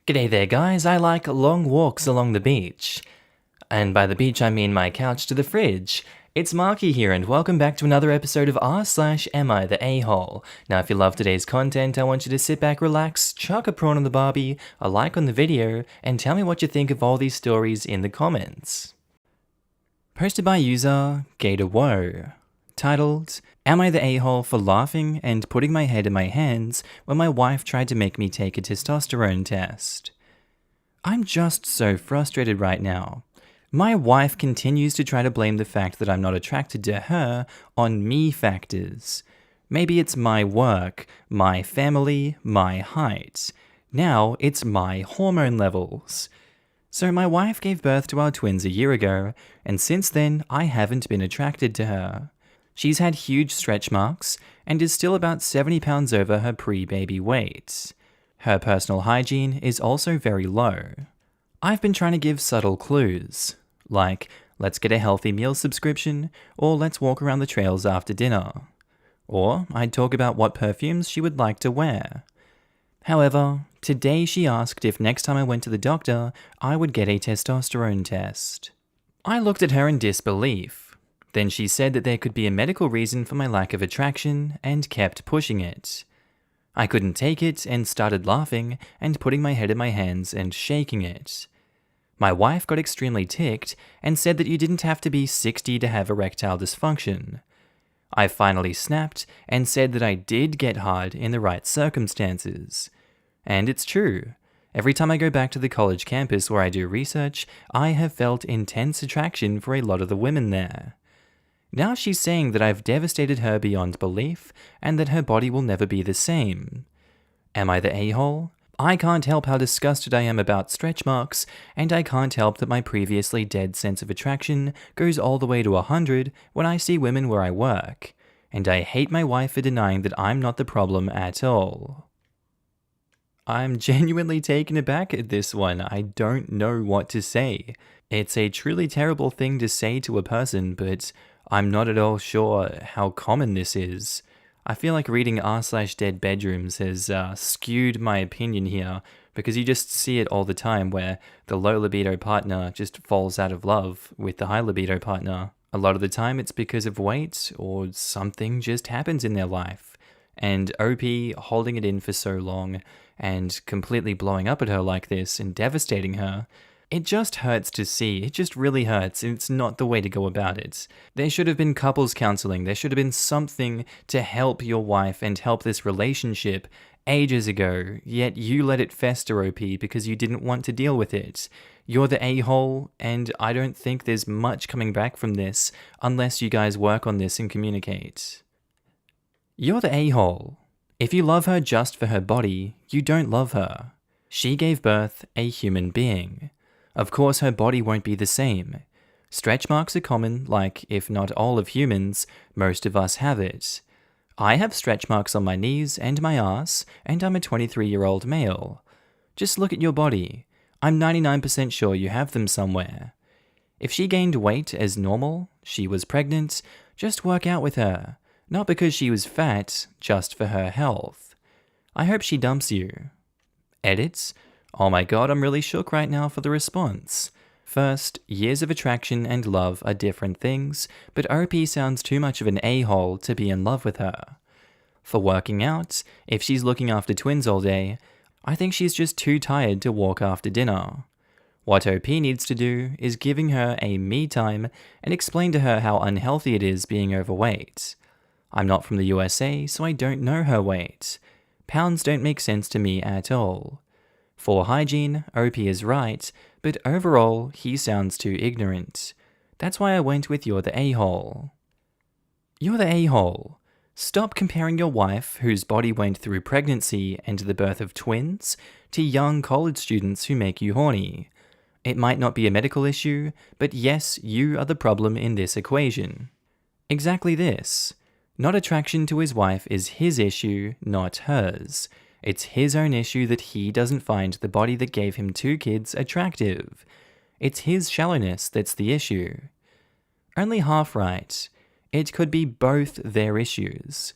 G'day there guys, I like long walks along the beach. And by the beach I mean my couch to the fridge. It's Markee here and welcome back to another episode of r/Am I the A-hole. Now if you love today's content, I want you to sit back, relax, chuck a prawn on the barbie, a like on the video, and tell me what you think of all these stories in the comments. Posted by user GatorWoe. Titled, Am I the A-hole for laughing and putting my head in my hands when my wife tried to make me take a testosterone test? I'm just so frustrated right now. My wife continues to try to blame the fact that I'm not attracted to her on me factors. Maybe it's my work, my family, my height. Now it's my hormone levels. So my wife gave birth to our twins a year ago, and since then I haven't been attracted to her. She's had huge stretch marks and is still about 70 pounds over her pre-baby weight. Her personal hygiene is also very low. I've been trying to give subtle clues, like let's get a healthy meal subscription, or let's walk around the trails after dinner. Or I'd talk about what perfumes she would like to wear. However, today she asked if next time I went to the doctor, I would get a testosterone test. I looked at her in disbelief. Then she said that there could be a medical reason for my lack of attraction and kept pushing it. I couldn't take it and started laughing and putting my head in my hands and shaking it. My wife got extremely ticked and said that you didn't have to be 60 to have erectile dysfunction. I finally snapped and said that I did get hard in the right circumstances. And it's true. Every time I go back to the college campus where I do research, I have felt intense attraction for a lot of the women there. Now she's saying that I've devastated her beyond belief and that her body will never be the same. Am I the a-hole? I can't help how disgusted I am about stretch marks, and I can't help that my previously dead sense of attraction goes all the way to 100 when I see women where I work, and I hate my wife for denying that I'm not the problem at all. I'm genuinely taken aback at this one. I don't know what to say. It's a truly terrible thing to say to a person, but I'm not at all sure how common this is. I feel like reading r/dead bedrooms has skewed my opinion here, because you just see it all the time where the low libido partner just falls out of love with the high libido partner. A lot of the time it's because of weight or something just happens in their life. And OP holding it in for so long and completely blowing up at her like this and devastating her, it just hurts to see. It just really hurts. It's not the way to go about it. There should have been couples counseling. There should have been something to help your wife and help this relationship ages ago, yet you let it fester, OP, because you didn't want to deal with it. You're the a-hole, and I don't think there's much coming back from this unless you guys work on this and communicate. You're the a-hole. If you love her just for her body, you don't love her. She gave birth a human being. Of course, her body won't be the same. Stretch marks are common, like, if not all of humans, most of us have it. I have stretch marks on my knees and my ass, and I'm a 23-year-old male. Just look at your body. I'm 99% sure you have them somewhere. If she gained weight as normal, she was pregnant, just work out with her. Not because she was fat, just for her health. I hope she dumps you. Edits? Oh my god, I'm really shook right now for the response. First, years of attraction and love are different things, but OP sounds too much of an a-hole to be in love with her. For working out, if she's looking after twins all day, I think she's just too tired to walk after dinner. What OP needs to do is giving her a me time and explain to her how unhealthy it is being overweight. I'm not from the USA, so I don't know her weight. Pounds don't make sense to me at all. For hygiene, OP is right, but overall, he sounds too ignorant. That's why I went with You're the a-hole. You're the a-hole. Stop comparing your wife, whose body went through pregnancy and the birth of twins, to young college students who make you horny. It might not be a medical issue, but yes, you are the problem in this equation. Exactly this. Not attraction to his wife is his issue, not hers. It's his own issue that he doesn't find the body that gave him 2 kids attractive. It's his shallowness that's the issue. Only half right. It could be both their issues.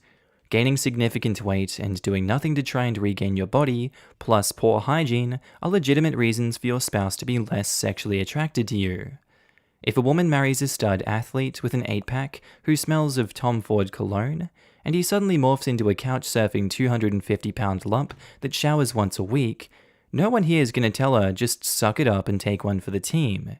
Gaining significant weight and doing nothing to try and regain your body, plus poor hygiene, are legitimate reasons for your spouse to be less sexually attracted to you. If a woman marries a stud athlete with an 8-pack who smells of Tom Ford cologne, and he suddenly morphs into a couch-surfing 250-pound lump that showers once a week, no one here is going to tell her just suck it up and take one for the team.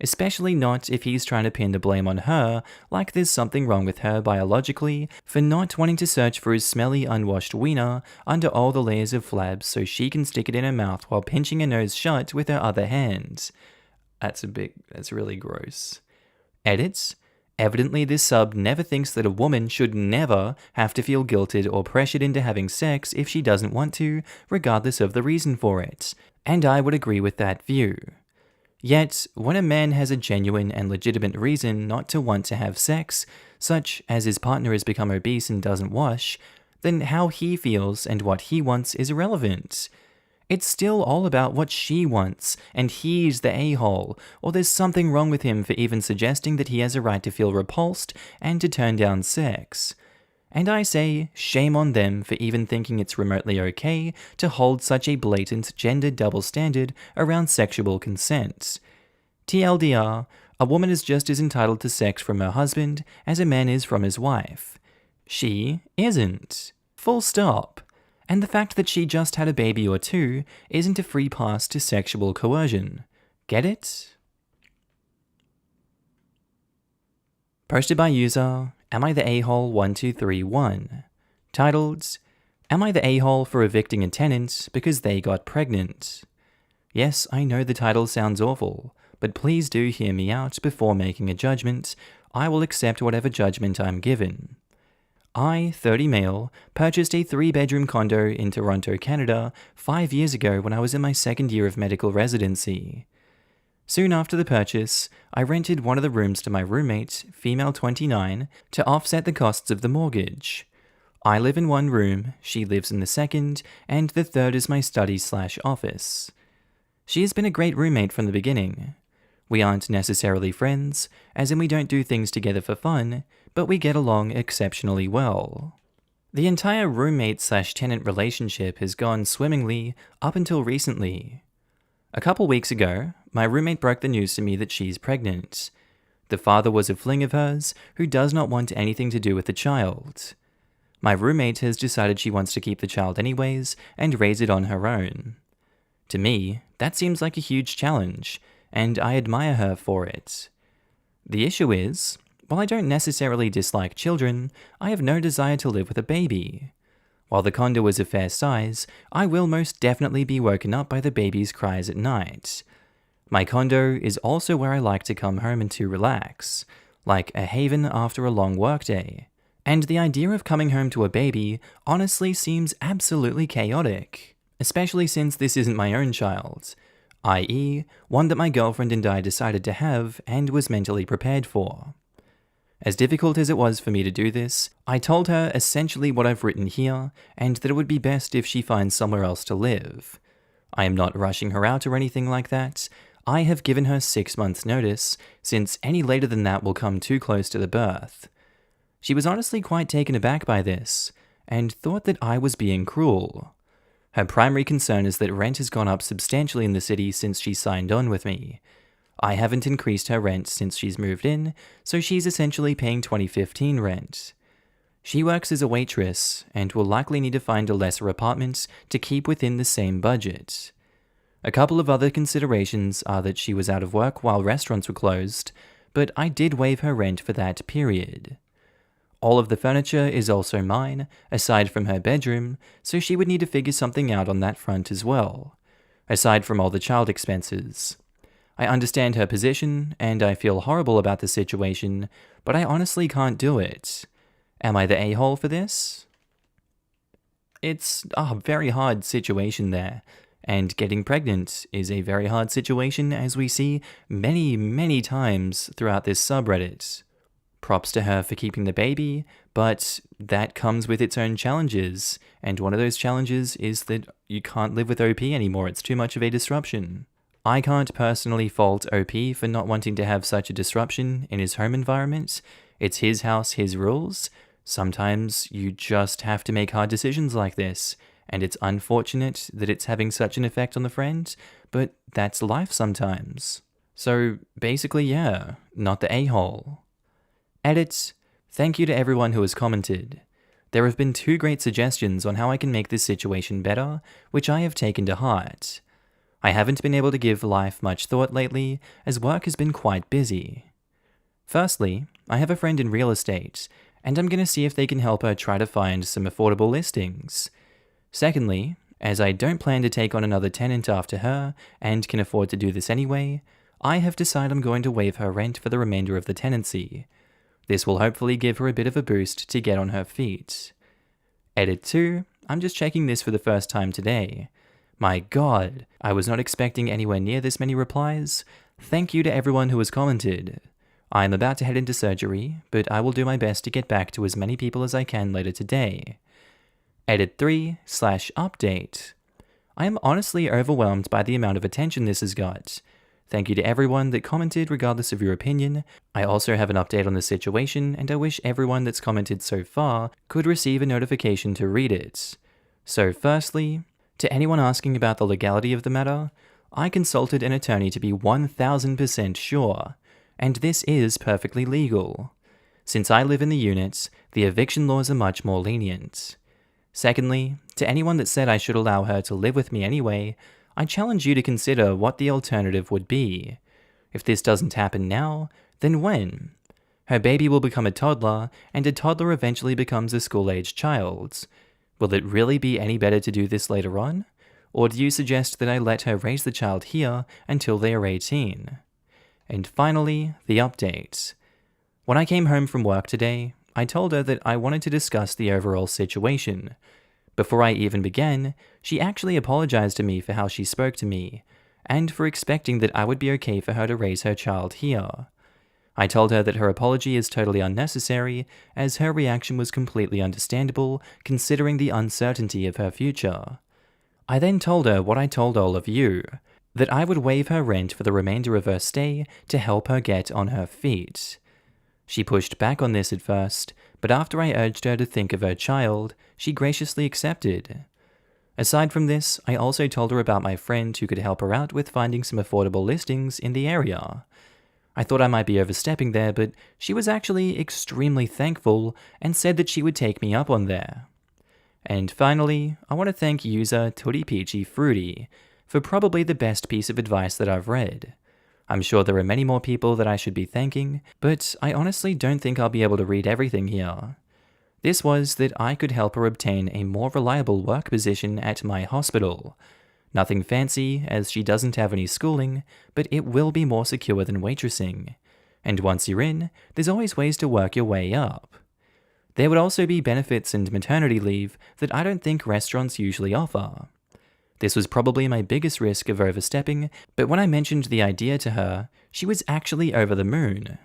Especially not if he's trying to pin the blame on her, like there's something wrong with her biologically for not wanting to search for his smelly unwashed wiener under all the layers of flabs so she can stick it in her mouth while pinching her nose shut with her other hand. That's really gross. Edits. Evidently this sub never thinks that a woman should never have to feel guilted or pressured into having sex if she doesn't want to, regardless of the reason for it. And I would agree with that view. Yet, when a man has a genuine and legitimate reason not to want to have sex, such as his partner has become obese and doesn't wash, then how he feels and what he wants is irrelevant. It's still all about what she wants, and he's the a-hole, or there's something wrong with him for even suggesting that he has a right to feel repulsed and to turn down sex. And I say, shame on them for even thinking it's remotely okay to hold such a blatant gender double standard around sexual consent. TLDR, a woman is just as entitled to sex from her husband as a man is from his wife. She isn't. Full stop. And the fact that she just had a baby or two isn't a free pass to sexual coercion. Get it? Posted by user AmiTheA1231. Titled, Am I the a-hole for evicting a tenant because they got pregnant? Yes, I know the title sounds awful, but please do hear me out before making a judgment. I will accept whatever judgment I'm given. I, 30 male, purchased a 3-bedroom condo in Toronto, Canada, 5 years ago when I was in my second year of medical residency. Soon after the purchase, I rented one of the rooms to my roommate, female 29, to offset the costs of the mortgage. I live in one room, she lives in the second, and the third is my study/office. She has been a great roommate from the beginning. We aren't necessarily friends, as in we don't do things together for fun, but we get along exceptionally well. The entire roommate/tenant relationship has gone swimmingly up until recently. A couple weeks ago, my roommate broke the news to me that she's pregnant. The father was a fling of hers who does not want anything to do with the child. My roommate has decided she wants to keep the child anyways and raise it on her own. To me, that seems like a huge challenge, and I admire her for it. The issue is, while I don't necessarily dislike children, I have no desire to live with a baby. While the condo is a fair size, I will most definitely be woken up by the baby's cries at night. My condo is also where I like to come home and to relax, like a haven after a long workday. And the idea of coming home to a baby honestly seems absolutely chaotic, especially since this isn't my own child, i.e., one that my girlfriend and I decided to have and was mentally prepared for. As difficult as it was for me to do this, I told her essentially what I've written here, and that it would be best if she finds somewhere else to live. I am not rushing her out or anything like that. I have given her 6 months' notice, since any later than that will come too close to the birth. She was honestly quite taken aback by this, and thought that I was being cruel. Her primary concern is that rent has gone up substantially in the city since she signed on with me. I haven't increased her rent since she's moved in, so she's essentially paying 2015 rent. She works as a waitress, and will likely need to find a lesser apartment to keep within the same budget. A couple of other considerations are that she was out of work while restaurants were closed, but I did waive her rent for that period. All of the furniture is also mine, aside from her bedroom, so she would need to figure something out on that front as well, aside from all the child expenses. I understand her position, and I feel horrible about the situation, but I honestly can't do it. Am I the a-hole for this? It's a very hard situation there, and getting pregnant is a very hard situation, as we see many, many times throughout this subreddit. Props to her for keeping the baby, but that comes with its own challenges, and one of those challenges is that you can't live with OP anymore. It's too much of a disruption. I can't personally fault OP for not wanting to have such a disruption in his home environment. It's his house, his rules, Sometimes you just have to make hard decisions like this, and it's unfortunate that it's having such an effect on the friend, but that's life sometimes. So basically, yeah, not the a-hole. Edit. Thank you to everyone who has commented. There have been 2 great suggestions on how I can make this situation better, which I have taken to heart. I haven't been able to give life much thought lately, as work has been quite busy. Firstly, I have a friend in real estate, and I'm going to see if they can help her try to find some affordable listings. Secondly, as I don't plan to take on another tenant after her, and can afford to do this anyway, I have decided I'm going to waive her rent for the remainder of the tenancy. This will hopefully give her a bit of a boost to get on her feet. Edit 2, I'm just checking this for the first time today. My god, I was not expecting anywhere near this many replies. Thank you to everyone who has commented. I am about to head into surgery, but I will do my best to get back to as many people as I can later today. Edit 3/update. I am honestly overwhelmed by the amount of attention this has got. Thank you to everyone that commented regardless of your opinion. I also have an update on the situation, and I wish everyone that's commented so far could receive a notification to read it. So firstly, to anyone asking about the legality of the matter, I consulted an attorney to be 1000% sure, and this is perfectly legal. Since I live in the units, the eviction laws are much more lenient. Secondly, to anyone that said I should allow her to live with me anyway, I challenge you to consider what the alternative would be. If this doesn't happen now, then when? Her baby will become a toddler, and a toddler eventually becomes a school-aged child. Will it really be any better to do this later on? Or do you suggest that I let her raise the child here until they are 18? And finally, the update. When I came home from work today, I told her that I wanted to discuss the overall situation. Before I even began, she actually apologized to me for how she spoke to me, and for expecting that I would be okay for her to raise her child here. I told her that her apology is totally unnecessary, as her reaction was completely understandable considering the uncertainty of her future. I then told her what I told all of you, that I would waive her rent for the remainder of her stay to help her get on her feet. She pushed back on this at first, but after I urged her to think of her child, she graciously accepted. Aside from this, I also told her about my friend who could help her out with finding some affordable listings in the area. I thought I might be overstepping there, but she was actually extremely thankful and said that she would take me up on there. And finally, I want to thank user Tutti Peachy Fruity for probably the best piece of advice that I've read. I'm sure there are many more people that I should be thanking, but I honestly don't think I'll be able to read everything here. This was that I could help her obtain a more reliable work position at my hospital. Nothing fancy, as she doesn't have any schooling, but it will be more secure than waitressing. And once you're in, there's always ways to work your way up. There would also be benefits and maternity leave that I don't think restaurants usually offer. This was probably my biggest risk of overstepping, but when I mentioned the idea to her, she was actually over the moon.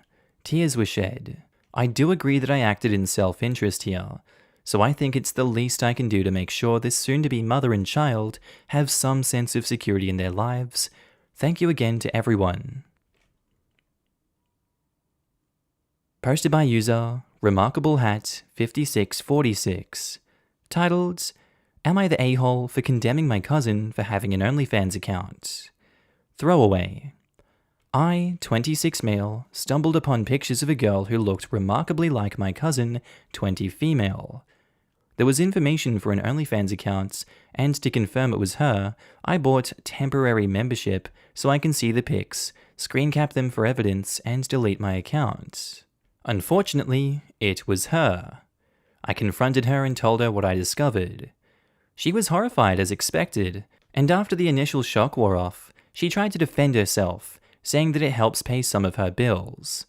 Tears were shed. I do agree that I acted in self-interest here, so I think it's the least I can do to make sure this soon-to-be mother and child have some sense of security in their lives. Thank you again to everyone. Posted by user Remarkable Hat 5646, titled, Am I the a-hole for condemning my cousin for having an OnlyFans account? Throwaway. I, 26 male, stumbled upon pictures of a girl who looked remarkably like my cousin, 20 female. There was information for an OnlyFans account, and to confirm it was her, I bought temporary membership so I can see the pics, screen cap them for evidence, and delete my account. Unfortunately, it was her. I confronted her and told her what I discovered. She was horrified as expected, and after the initial shock wore off, she tried to defend herself, saying that it helps pay some of her bills.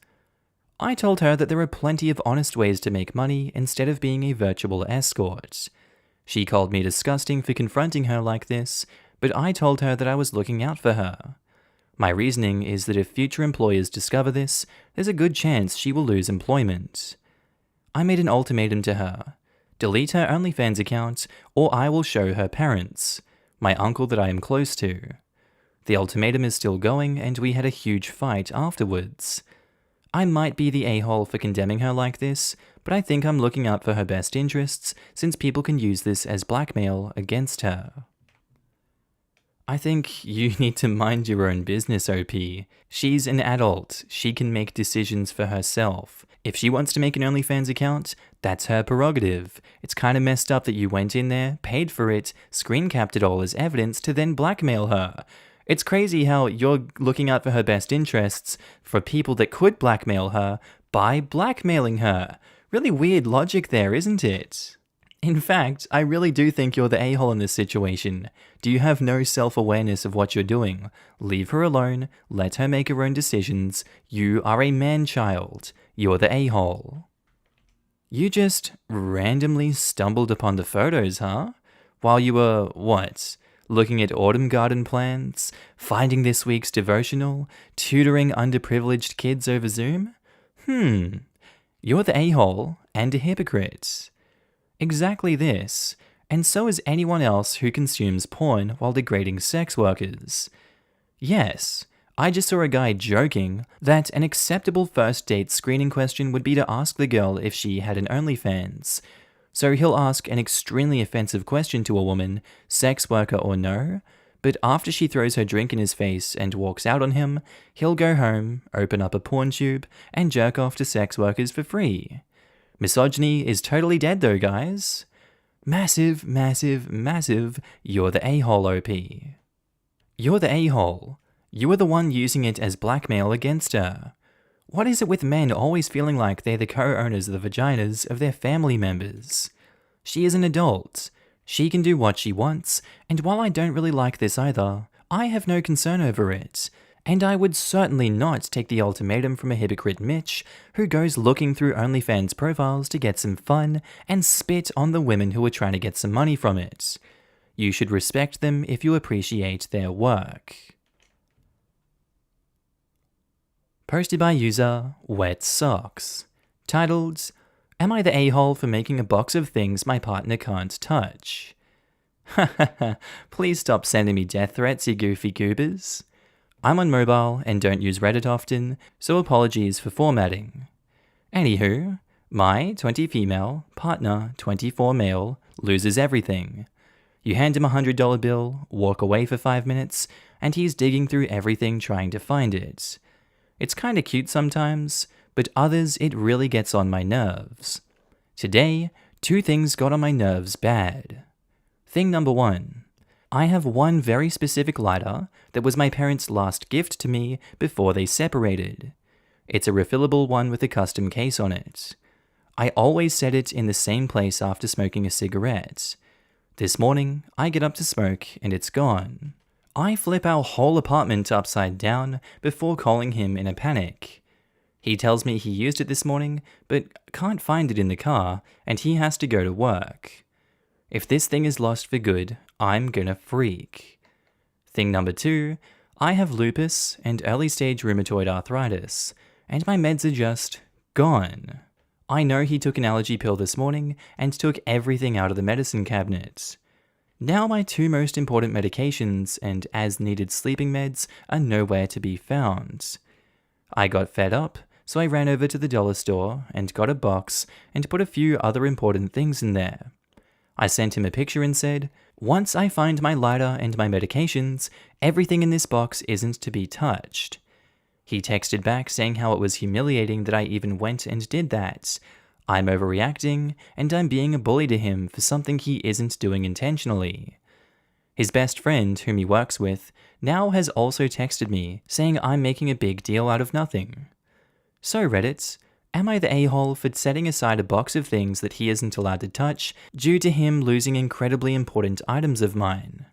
I told her that there are plenty of honest ways to make money instead of being a virtual escort. She called me disgusting for confronting her like this, but I told her that I was looking out for her. My reasoning is that if future employers discover this, there's a good chance she will lose employment. I made an ultimatum to her. Delete her OnlyFans account, or I will show her parents, my uncle that I am close to. The ultimatum is still going, and we had a huge fight afterwards. I might be the a-hole for condemning her like this, but I think I'm looking out for her best interests since people can use this as blackmail against her. I think you need to mind your own business, OP. She's an adult. She can make decisions for herself. If she wants to make an OnlyFans account, that's her prerogative. It's kind of messed up that you went in there, paid for it, screen capped it all as evidence to then blackmail her. It's crazy how you're looking out for her best interests for people that could blackmail her by blackmailing her. Really weird logic there, isn't it? In fact, I really do think you're the a-hole in this situation. Do you have no self-awareness of what you're doing? Leave her alone, let her make her own decisions. You are a man-child. You're the a-hole. You just randomly stumbled upon the photos, huh? While you were, what? Looking at autumn garden plants? Finding this week's devotional? Tutoring underprivileged kids over Zoom? You're the a-hole and a hypocrite. Exactly this, and so is anyone else who consumes porn while degrading sex workers. Yes, I just saw a guy joking that an acceptable first date screening question would be to ask the girl if she had an OnlyFans. So he'll ask an extremely offensive question to a woman, sex worker or no, but after she throws her drink in his face and walks out on him, he'll go home, open up a porn tube, and jerk off to sex workers for free. Misogyny is totally dead though, guys. Massive, massive, massive, you're the a-hole, OP. You're the a-hole. You are the one using it as blackmail against her. What is it with men always feeling like they're the co-owners of the vaginas of their family members? She is an adult. She can do what she wants, and while I don't really like this either, I have no concern over it. And I would certainly not take the ultimatum from a hypocrite Mitch who goes looking through OnlyFans profiles to get some fun and spit on the women who are trying to get some money from it. You should respect them if you appreciate their work. Posted by user Wet Socks. Titled, Am I the a-hole for making a box of things my partner can't touch? Hahaha, please stop sending me death threats, you goofy goobers. I'm on mobile and don't use Reddit often, so apologies for formatting. Anywho, my 20 female, partner 24 male, loses everything. You hand him a $100 bill, walk away for 5 minutes, and he's digging through everything trying to find it. It's kinda cute sometimes, but others it really gets on my nerves. Today, 2 things got on my nerves bad. Thing number 1. I have one very specific lighter that was my parents' last gift to me before they separated. It's a refillable one with a custom case on it. I always set it in the same place after smoking a cigarette. This morning, I get up to smoke and it's gone. I flip our whole apartment upside down before calling him in a panic. He tells me he used it this morning, but can't find it in the car and he has to go to work. If this thing is lost for good, I'm gonna freak. Thing number 2, I have lupus and early stage rheumatoid arthritis, and my meds are just gone. I know he took an allergy pill this morning and took everything out of the medicine cabinet. Now my 2 most important medications and as needed sleeping meds are nowhere to be found. I got fed up, so I ran over to the dollar store and got a box and put a few other important things in there. I sent him a picture and said, once I find my lighter and my medications, everything in this box isn't to be touched. He texted back saying how it was humiliating that I even went and did that. I'm overreacting, and I'm being a bully to him for something he isn't doing intentionally. His best friend, whom he works with, now has also texted me saying I'm making a big deal out of nothing. So Reddit, am I the a-hole for setting aside a box of things that he isn't allowed to touch due to him losing incredibly important items of mine?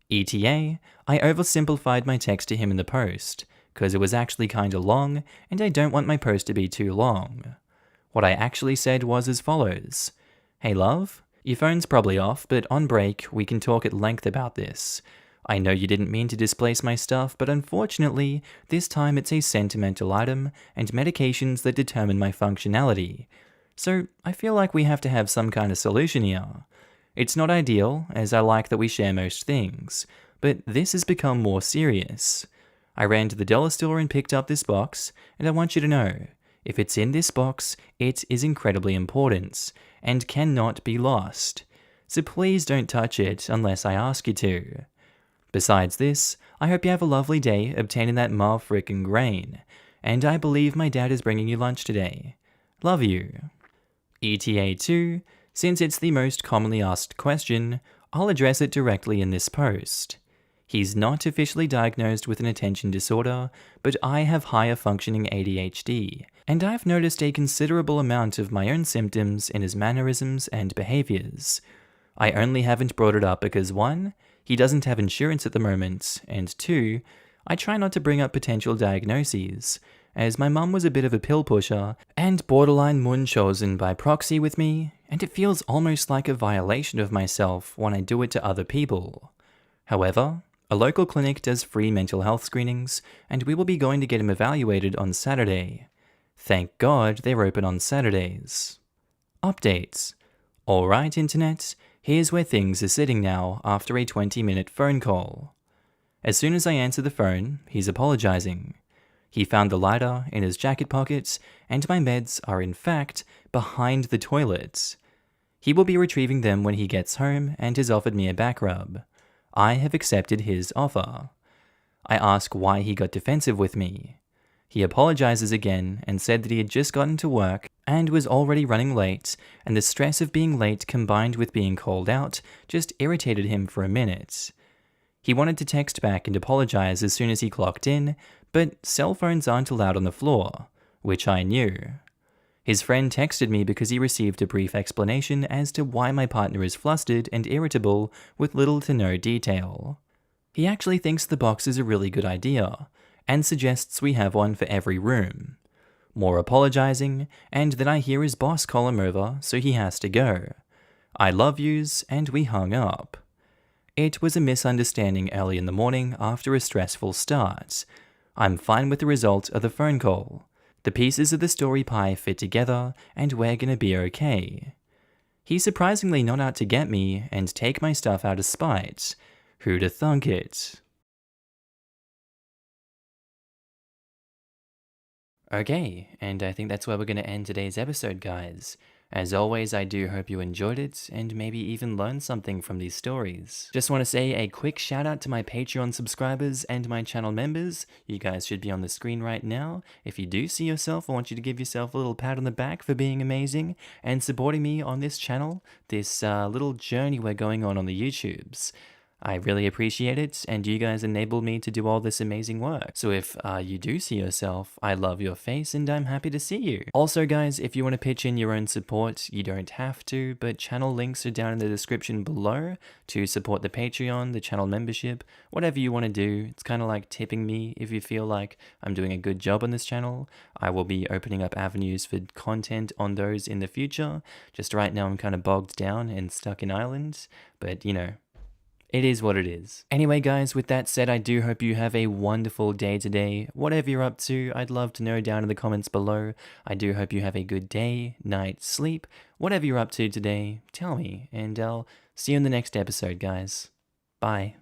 ETA, I oversimplified my text to him in the post, cause it was actually kinda long, and I don't want my post to be too long. What I actually said was as follows. Hey love, your phone's probably off, but on break we can talk at length about this. I know you didn't mean to displace my stuff, but unfortunately, this time it's a sentimental item and medications that determine my functionality. So I feel like we have to have some kind of solution here. It's not ideal, as I like that we share most things, but this has become more serious. I ran to the dollar store and picked up this box, and I want you to know, if it's in this box, it is incredibly important and cannot be lost. So please don't touch it unless I ask you to. Besides this, I hope you have a lovely day obtaining that frickin' grain, and I believe my dad is bringing you lunch today. Love you. ETA 2, since it's the most commonly asked question, I'll address it directly in this post. He's not officially diagnosed with an attention disorder, but I have higher functioning ADHD, and I've noticed a considerable amount of my own symptoms in his mannerisms and behaviors. I only haven't brought it up because 1, he doesn't have insurance at the moment, and 2, I try not to bring up potential diagnoses, as my mum was a bit of a pill pusher and borderline Munchausen by proxy with me, and it feels almost like a violation of myself when I do it to other people. However, a local clinic does free mental health screenings, and we will be going to get him evaluated on Saturday. Thank God they're open on Saturdays. Updates. Alright, Internet, here's where things are sitting now after a 20-minute phone call. As soon as I answer the phone, he's apologizing. He found the lighter in his jacket pocket, and my meds are in fact behind the toilet. He will be retrieving them when he gets home and has offered me a back rub. I have accepted his offer. I ask why he got defensive with me. He apologizes again and said that he had just gotten to work and was already running late, and the stress of being late combined with being called out just irritated him for a minute. He wanted to text back and apologize as soon as he clocked in, but cell phones aren't allowed on the floor, which I knew. His friend texted me because he received a brief explanation as to why my partner is flustered and irritable with little to no detail. He actually thinks the box is a really good idea, and suggests we have one for every room. More apologizing, and then I hear his boss call him over, so he has to go. I love yous, and we hung up. It was a misunderstanding early in the morning after a stressful start. I'm fine with the result of the phone call. The pieces of the story pie fit together, and we're gonna be okay. He's surprisingly not out to get me and take my stuff out of spite. Who'da thunk it? Okay, and I think that's where we're going to end today's episode, guys. As always, I do hope you enjoyed it, and maybe even learned something from these stories. Just want to say a quick shout out to my Patreon subscribers and my channel members. You guys should be on the screen right now. If you do see yourself, I want you to give yourself a little pat on the back for being amazing and supporting me on this channel, this little journey we're going on the YouTubes. I really appreciate it, and you guys enable me to do all this amazing work. So if you do see yourself, I love your face and I'm happy to see you. Also guys, if you want to pitch in your own support, you don't have to, but channel links are down in the description below to support the Patreon, the channel membership, whatever you want to do. It's kind of like tipping me if you feel like I'm doing a good job on this channel. I will be opening up avenues for content on those in the future. Just right now I'm kind of bogged down and stuck in Ireland, but you know, it is what it is. Anyway guys, with that said, I do hope you have a wonderful day today. Whatever you're up to, I'd love to know down in the comments below. I do hope you have a good day, night, sleep. Whatever you're up to today, tell me, and I'll see you in the next episode, guys. Bye.